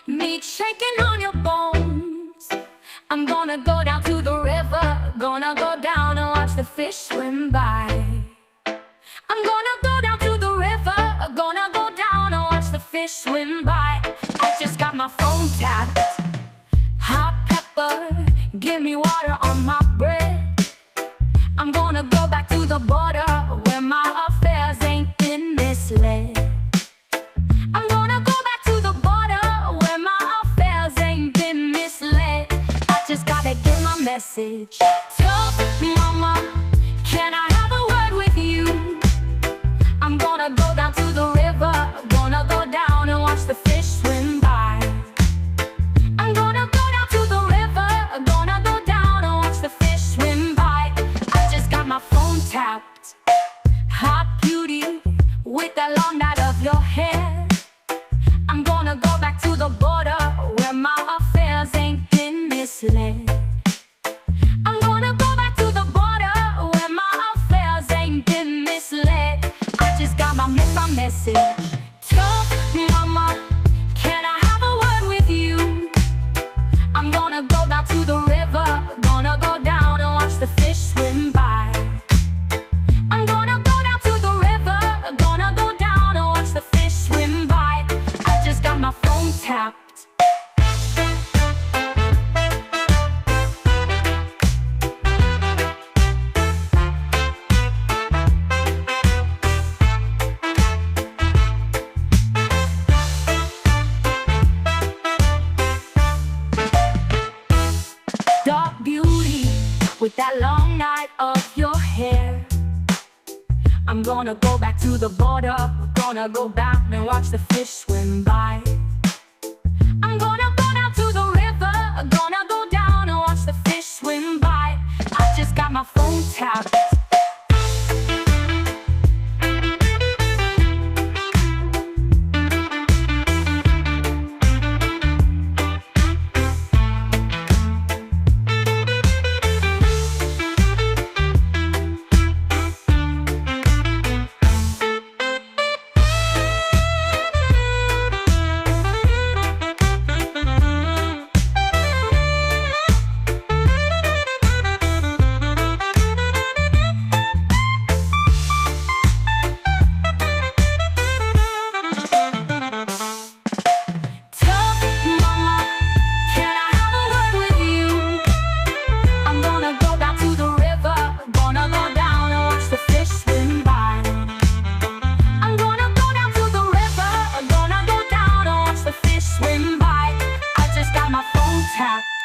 meat shaking on your bones. I'm gonna go down to the river, gonna go down and watch the fish swim by. I'm gonna go down to the river, gonna go down and watch the fish swim by. I just got my phone tapped. Hot pepper, give me water on my bread. I'm gonna go back to the border where my affairs ain't been misled. I'm gonna go back to the border where my affairs ain't been misled. I just gotta get my message. Tell mama, can I have a word with you? I'm gonna go down to the river, gonna go down and watch the fish swim by. I'm gonna go down to the river, gonna go down and watch the fish swim by. I just got my phone tapped. Hot beauty, with that long knot of your hair. I'm gonna go back to the border where my affairs ain't been misled. I'm gonna go back to the border where my affairs ain't been misled. I just got my message. Tell mama, can I have a word with you? I'm gonna go down to the river, gonna go down and watch the fish swim by. I'm gonna go down to the river, gonna go down and watch the fish swim by. I just got my phone tapped. Dark beauty, with that long knot of your hair. I'm gonna go back to the border, gonna go back and watch the fish swim by. I'm gonna go down to the river, gonna go down and watch the fish swim by. I just got my phone tapped. Tap.